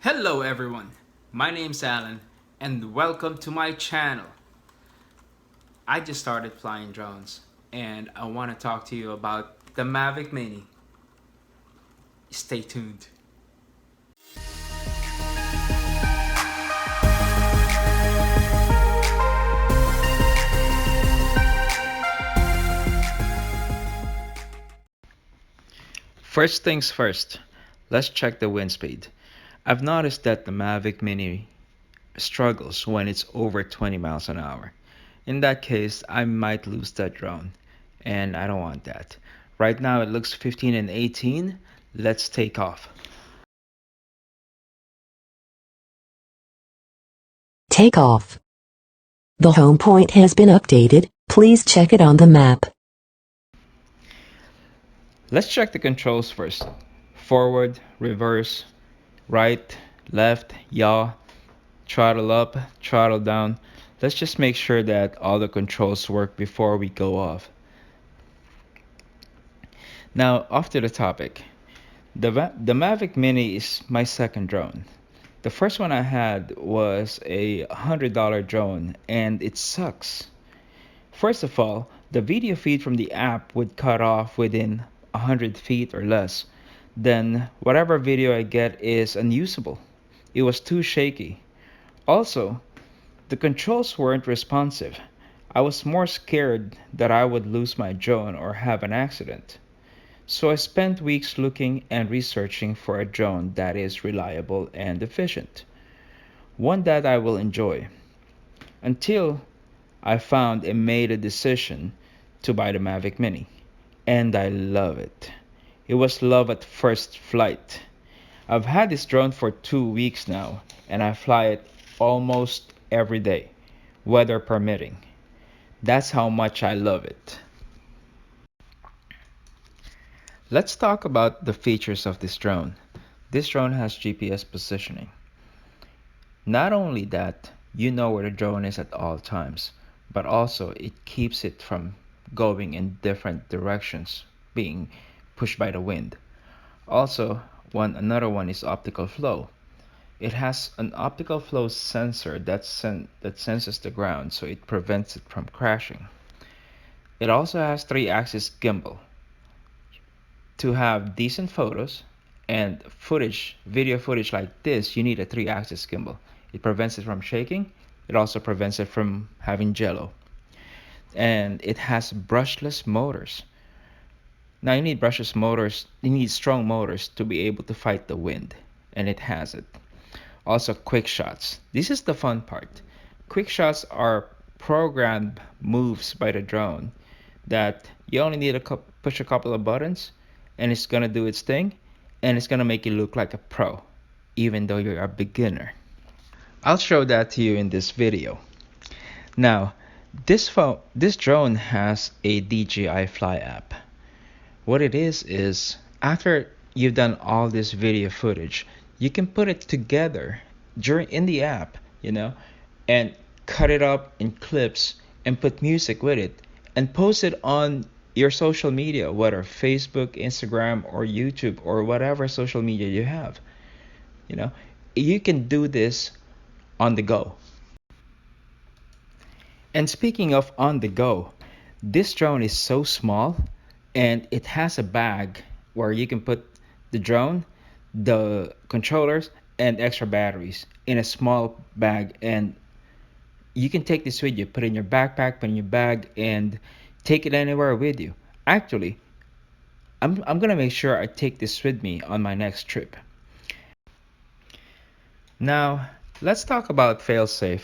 Hello everyone, my name's Alan and welcome to my channel. I just started flying drones and I want to talk to you about the Mavic Mini. Stay tuned. First things first, let's check the wind speed. I've noticed that the Mavic Mini struggles when it's over 20 miles an hour. In that case, I might lose that drone, and I don't want that. Right now it looks 15 and 18. Let's take off. Take off. The home point has been updated. Please check it on the map. Let's check the controls first. Forward, reverse, right, left, yaw, throttle up, throttle down. Let's just make sure that all the controls work before we go off. Now, off to the topic. The Mavic Mini is my second drone. The first one I had was a $100 drone and it sucks. First of all, the video feed from the app would cut off within 100 feet or less. Then whatever video I get is unusable. It was too shaky. Also, the controls weren't responsive. I was more scared that I would lose my drone or have an accident. So I spent weeks looking and researching for a drone that is reliable and efficient, one that I will enjoy, until I found and made a decision to buy the Mavic Mini. And I love it. It was love at first flight. I've had this drone for 2 weeks now, and I fly it almost every day, weather permitting. That's how much I love it. Let's talk about the features of this drone. This drone has GPS positioning. Not only that, you know where the drone is at all times, but also it keeps it from going in different directions, being pushed by the wind. Also, another one is optical flow. It has an optical flow sensor that senses the ground, so it prevents it from crashing. It also has 3-axis gimbal. To have decent photos and video footage like this, you need a 3-axis gimbal. It prevents it from shaking. It also prevents it from having jello. And it has brushless motors. Now you need strong motors to be able to fight the wind, and it has it. Also, quick shots. This is the fun part. Quick shots are programmed moves by the drone that you only need to push a couple of buttons and it's gonna do its thing and it's gonna make you look like a pro, even though you're a beginner. I'll show that to you in this video. Now, this drone has a DJI Fly app. What it is after you've done all this video footage, you can put it together in the app, and cut it up in clips and put music with it and post it on your social media, whether Facebook, Instagram, or YouTube, or whatever social media you have. You know, you can do this on the go. And speaking of on the go, this drone is so small and it has a bag where you can put the drone, the controllers, and extra batteries in a small bag. And you can take this with you, put it in your backpack, put it in your bag, and take it anywhere with you. Actually, I'm gonna make sure I take this with me on my next trip. Now, let's talk about failsafe.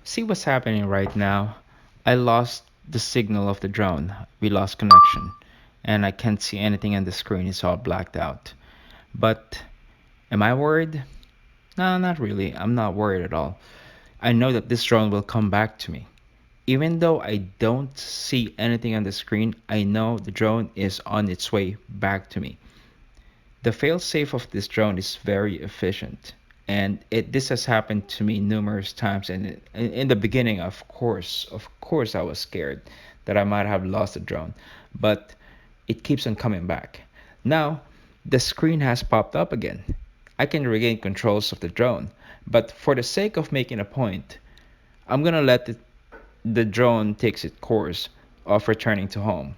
See what's happening right now. I lost the signal of the drone. We lost connection. And I can't see anything on the screen. It's all blacked out. But am I worried? No, not really. I'm not worried at all. I know that this drone will come back to me. Even though I don't see anything on the screen, I know the drone is on its way back to me. The failsafe of this drone is very efficient, and this has happened to me numerous times. And in the beginning, of course, I was scared that I might have lost the drone, but it keeps on coming back. Now, the screen has popped up again. I can regain controls of the drone. But for the sake of making a point, I'm gonna let the drone takes its course of returning to home.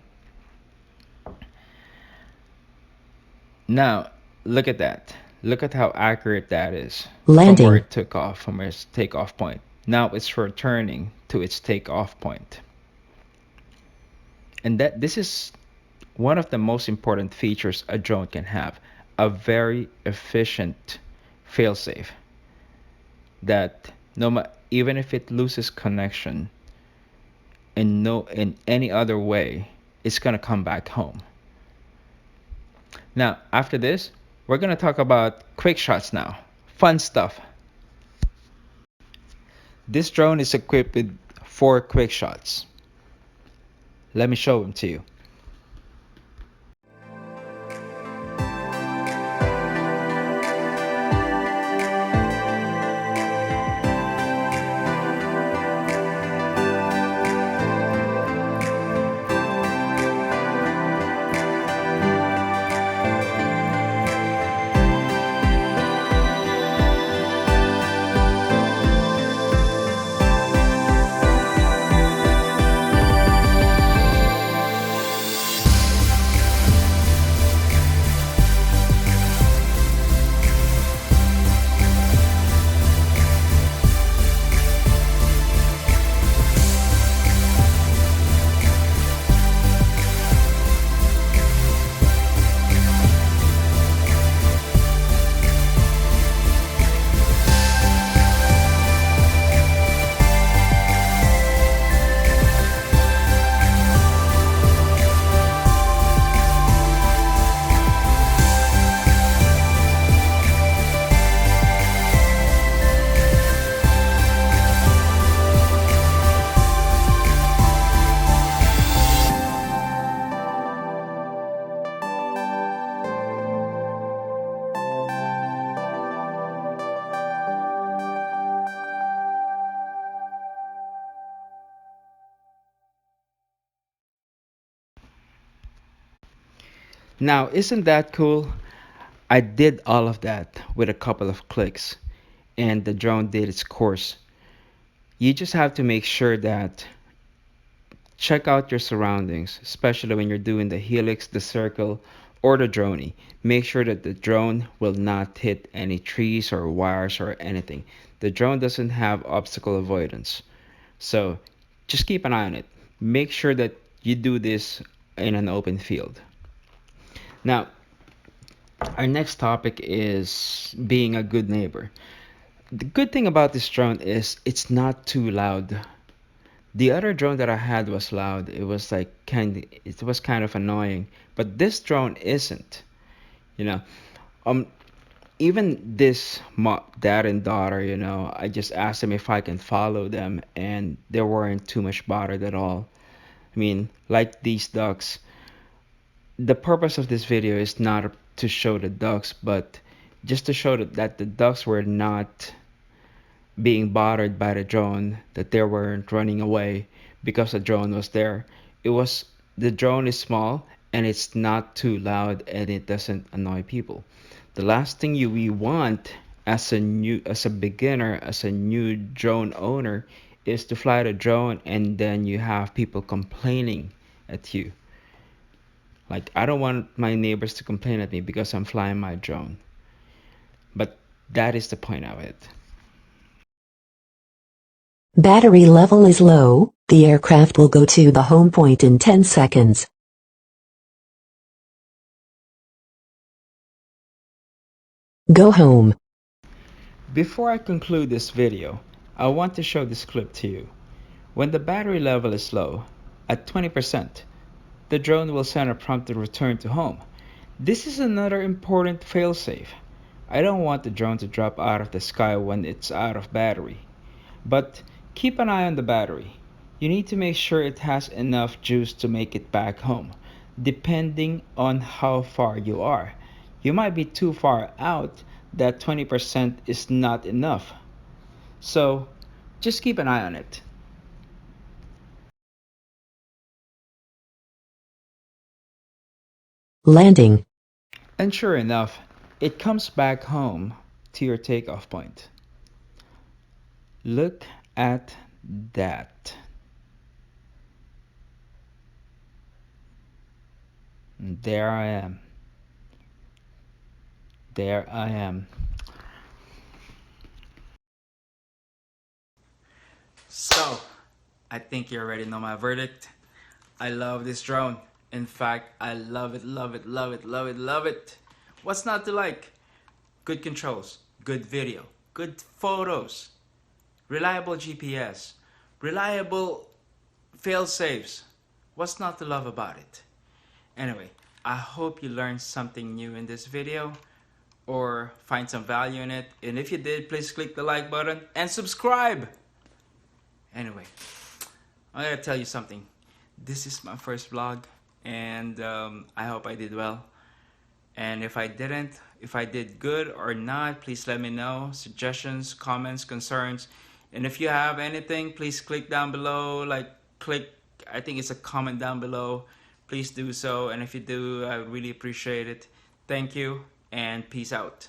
Now, look at that. Look at how accurate that is from where Landing. it took off, from its takeoff point. Now it's returning to its takeoff point. And that this is one of the most important features a drone can have, a very efficient failsafe that even if it loses connection in any other way, it's going to come back home. Now, after this, we're going to talk about quick shots now. Fun stuff. This drone is equipped with 4 quick shots. Let me show them to you. Now, isn't that cool? I did all of that with a couple of clicks, and the drone did its course. You just have to make sure that check out your surroundings, especially when you're doing the helix, the circle, or the droney. Make sure that the drone will not hit any trees or wires or anything. The drone doesn't have obstacle avoidance. So just keep an eye on it. Make sure that you do this in an open field. Now, our next topic is being a good neighbor. The good thing about this drone is it's not too loud. The other drone that I had was loud. It was kind of annoying. But this drone isn't. You know, um, even this dad and daughter, I just asked them if I can follow them, and they weren't too much bothered at all. I mean, like these ducks, the purpose of this video is not to show the ducks, but just to show that the ducks were not being bothered by the drone, that they weren't running away because the drone was there. The drone is small and it's not too loud and it doesn't annoy people. The last thing we want as a beginner, as a new drone owner, is to fly the drone and then you have people complaining at you. Like, I don't want my neighbors to complain at me because I'm flying my drone. But that is the point of it. Battery level is low. The aircraft will go to the home point in 10 seconds. Go home. Before I conclude this video, I want to show this clip to you. When the battery level is low, at 20%, the drone will send a prompt to return to home. This is another important failsafe. I don't want the drone to drop out of the sky when it's out of battery. But keep an eye on the battery. You need to make sure it has enough juice to make it back home, depending on how far you are. You might be too far out that 20% is not enough. So just keep an eye on it. Landing. And sure enough, It comes back home to your takeoff point. Look at that. There I am. There I am. So, I think you already know my verdict. I love this drone. In fact, I love it, love it, love it, love it, love it. What's not to like? Good controls, good video, good photos, reliable GPS, reliable fail safes. What's not to love about it? Anyway, I hope you learned something new in this video or find some value in it. And if you did, please click the like button and subscribe. Anyway, I gotta tell you something. This is my first vlog, and I hope I did well. And if I didn't, if I did good or not, please let me know. Suggestions, comments, concerns. And if you have anything, please click down below. I think it's a comment down below. Please do so. And if you do, I would really appreciate it. Thank you, and peace out.